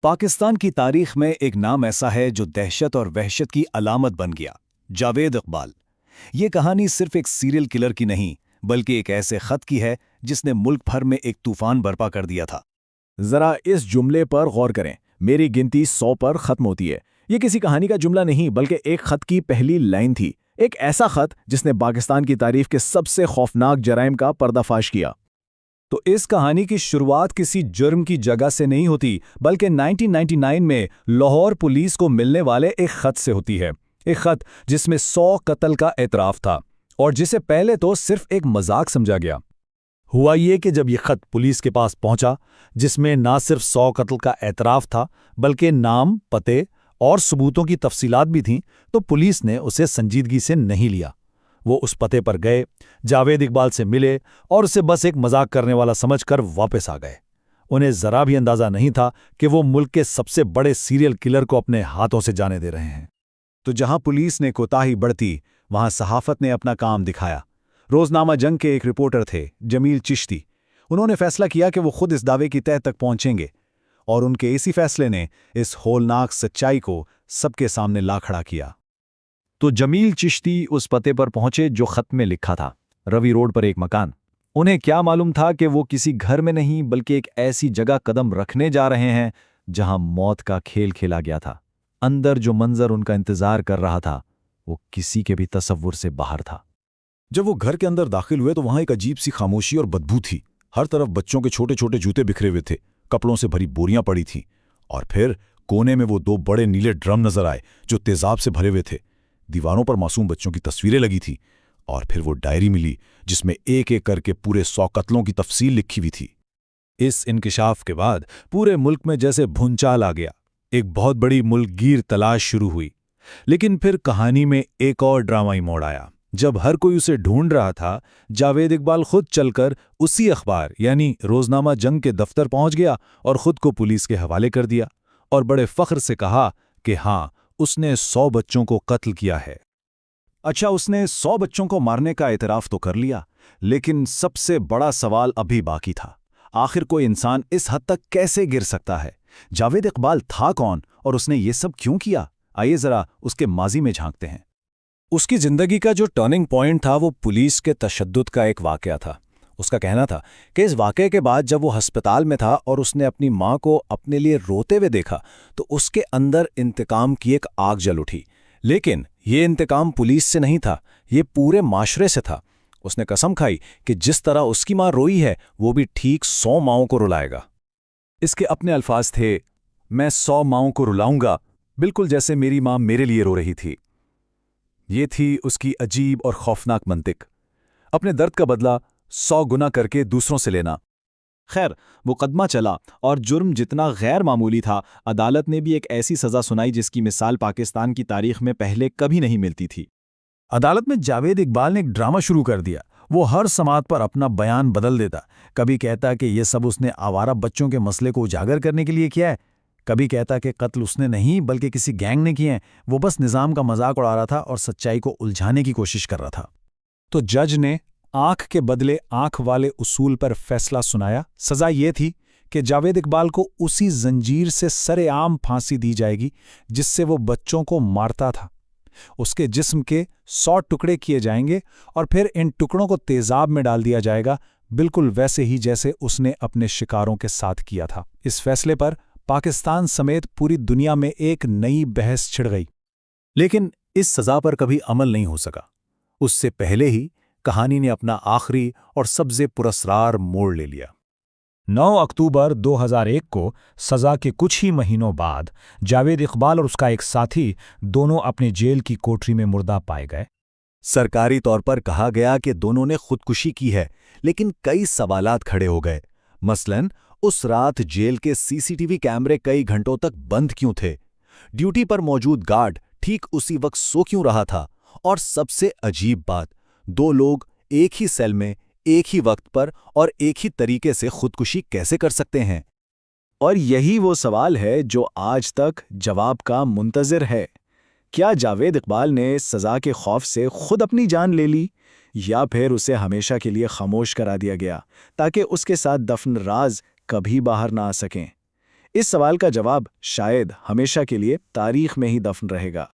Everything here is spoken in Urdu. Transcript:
پاکستان کی تاریخ میں ایک نام ایسا ہے جو دہشت اور وحشت کی علامت بن گیا، جاوید اقبال۔ یہ کہانی صرف ایک سیریل کلر کی نہیں بلکہ ایک ایسے خط کی ہے جس نے ملک بھر میں ایک طوفان برپا کر دیا تھا۔ ذرا اس جملے پر غور کریں، میری گنتی 100 پر ختم ہوتی ہے۔ یہ کسی کہانی کا جملہ نہیں بلکہ ایک خط کی پہلی لائن تھی، ایک ایسا خط جس نے پاکستان کی تاریخ کے سب سے خوفناک جرائم کا پردہ فاش کیا۔ تو اس کہانی کی شروعات کسی جرم کی جگہ سے نہیں ہوتی بلکہ 1999 میں لاہور پولیس کو ملنے والے ایک خط سے ہوتی ہے، ایک خط جس میں 100 قتل کا اعتراف تھا اور جسے پہلے تو صرف ایک مذاق سمجھا گیا۔ ہوا یہ کہ جب یہ خط پولیس کے پاس پہنچا، جس میں نہ صرف 100 قتل کا اعتراف تھا بلکہ نام، پتے اور ثبوتوں کی تفصیلات بھی تھیں، تو پولیس نے اسے سنجیدگی سے نہیں لیا۔ وہ اس پتے پر گئے، جاوید اقبال سے ملے اور اسے بس ایک مذاق کرنے والا سمجھ کر واپس آ گئے۔ انہیں ذرا بھی اندازہ نہیں تھا کہ وہ ملک کے سب سے بڑے سیریل کلر کو اپنے ہاتھوں سے جانے دے رہے ہیں۔ تو جہاں پولیس نے کوتاہی برتی، وہاں صحافت نے اپنا کام دکھایا۔ روزنامہ جنگ کے ایک رپورٹر تھے، جمیل چشتی۔ انہوں نے فیصلہ کیا کہ وہ خود اس دعوے کی تہہ تک پہنچیں گے، اور ان کے اسی فیصلے نے اس ہولناک سچائی کو سب کے سامنے لا کھڑا کیا۔ تو جمیل چشتی اس پتے پر پہنچے جو خط میں لکھا تھا، روی روڈ پر ایک مکان۔ انہیں کیا معلوم تھا کہ وہ کسی گھر میں نہیں بلکہ ایک ایسی جگہ قدم رکھنے جا رہے ہیں جہاں موت کا کھیل کھیلا گیا تھا۔ اندر جو منظر ان کا انتظار کر رہا تھا وہ کسی کے بھی تصور سے باہر تھا۔ جب وہ گھر کے اندر داخل ہوئے تو وہاں ایک عجیب سی خاموشی اور بدبو تھی۔ ہر طرف بچوں کے چھوٹے چھوٹے جوتے بکھرے ہوئے تھے، کپڑوں سے بھری بوریاں پڑی تھیں، اور پھر کونے میں وہ 2 بڑے نیلے ڈرم نظر آئے جو تیزاب سے بھرے ہوئے تھے۔ دیواروں پر معصوم بچوں کی تصویریں لگی تھیں، اور پھر وہ ڈائری ملی جس میں ایک ایک کر کے پورے 100 قتلوں کی تفصیل لکھی ہوئی تھی۔ اس انکشاف کے بعد پورے ملک میں جیسے بھونچال آ گیا، ایک بہت بڑی ملک گیر تلاش شروع ہوئی۔ لیکن پھر کہانی میں ایک اور ڈرامائی موڑ آیا۔ جب ہر کوئی اسے ڈھونڈ رہا تھا، جاوید اقبال خود چل کر اسی اخبار یعنی روزنامہ جنگ کے دفتر پہنچ گیا اور خود کو پولیس کے حوالے کر دیا، اور بڑے فخر سے کہا کہ ہاں، اس نے 100 بچوں کو قتل کیا ہے۔ اچھا، اس نے 100 بچوں کو مارنے کا اعتراف تو کر لیا، لیکن سب سے بڑا سوال ابھی باقی تھا۔ آخر کوئی انسان اس حد تک کیسے گر سکتا ہے؟ جاوید اقبال تھا کون اور اس نے یہ سب کیوں کیا؟ آئیے ذرا اس کے ماضی میں جھانکتے ہیں۔ اس کی زندگی کا جو ٹرننگ پوائنٹ تھا وہ پولیس کے تشدد کا ایک واقعہ تھا۔ اس کا کہنا تھا کہ اس واقعے کے بعد جب وہ ہسپتال میں تھا اور اس نے اپنی ماں کو اپنے لیے روتے ہوئے دیکھا تو اس کے اندر انتقام کی ایک آگ جل اٹھی۔ لیکن یہ انتقام پولیس سے نہیں تھا، یہ پورے معاشرے سے تھا۔ اس نے قسم کھائی کہ جس طرح اس کی ماں روئی ہے وہ بھی ٹھیک 100 ماؤں کو رلائے گا۔ اس کے اپنے الفاظ تھے، میں 100 ماؤں کو رلاؤں گا بالکل جیسے میری ماں میرے لیے رو رہی تھی۔ یہ تھی اس کی عجیب اور خوفناک منطق، اپنے درد کا بدلہ 100 گنا کر کے دوسروں سے لینا۔ خیر، مقدمہ چلا اور جرم جتنا غیر معمولی تھا، عدالت نے بھی ایک ایسی سزا سنائی جس کی مثال پاکستان کی تاریخ میں پہلے کبھی نہیں ملتی تھی۔ عدالت میں جاوید اقبال نے ایک ڈرامہ شروع کر دیا۔ وہ ہر سماعت پر اپنا بیان بدل دیتا، کبھی کہتا کہ یہ سب اس نے آوارہ بچوں کے مسئلے کو اجاگر کرنے کے لیے کیا ہے، کبھی کہتا کہ قتل اس نے نہیں بلکہ کسی گینگ نے کیے ہیں، وہ بس نظام کا مذاق اڑا رہا تھا اور سچائی کو الجھانے کی کوشش کر رہا تھا۔ تو جج نے آنکھ کے بدلے آنکھ والے اصول پر فیصلہ سنایا۔ سزا یہ تھی کہ جاوید اقبال کو اسی زنجیر سے سر عام پھانسی دی جائے گی جس سے وہ بچوں کو مارتا تھا۔ اس کے جسم کے 100 ٹکڑے کیے جائیں گے اور پھر ان ٹکڑوں کو تیزاب میں ڈال دیا جائے گا، بالکل ویسے ہی جیسے اس نے اپنے شکاروں کے ساتھ کیا تھا۔ اس فیصلے پر پاکستان سمیت پوری دنیا میں ایک نئی بحث چھڑ گئی، لیکن اس سزا پر کبھی عمل نہیں ہو سکا۔ اس سے پہلے ہی کہانی نے اپنا آخری اور سب سے پراسرار موڑ لے لیا۔ 9 اکتوبر 2001 کو سزا کے کچھ ہی مہینوں بعد جاوید اقبال اور اس کا ایک ساتھی دونوں اپنے جیل کی کوٹری میں مردہ پائے گئے۔ سرکاری طور پر کہا گیا کہ دونوں نے خودکشی کی ہے، لیکن کئی سوالات کھڑے ہو گئے۔ مثلاً اس رات جیل کے CCTV کیمرے کئی گھنٹوں تک بند کیوں تھے؟ ڈیوٹی پر موجود گارڈ ٹھیک اسی وقت سو کیوں رہا تھا؟ اور سب سے عجیب بات، 2 لوگ ایک ہی سیل میں ایک ہی وقت پر اور ایک ہی طریقے سے خودکشی کیسے کر سکتے ہیں؟ اور یہی وہ سوال ہے جو آج تک جواب کا منتظر ہے۔ کیا جاوید اقبال نے سزا کے خوف سے خود اپنی جان لے لی، یا پھر اسے ہمیشہ کے لیے خاموش کرا دیا گیا تاکہ اس کے ساتھ دفن راز کبھی باہر نہ آ سکیں؟ اس سوال کا جواب شاید ہمیشہ کے لیے تاریخ میں ہی دفن رہے گا۔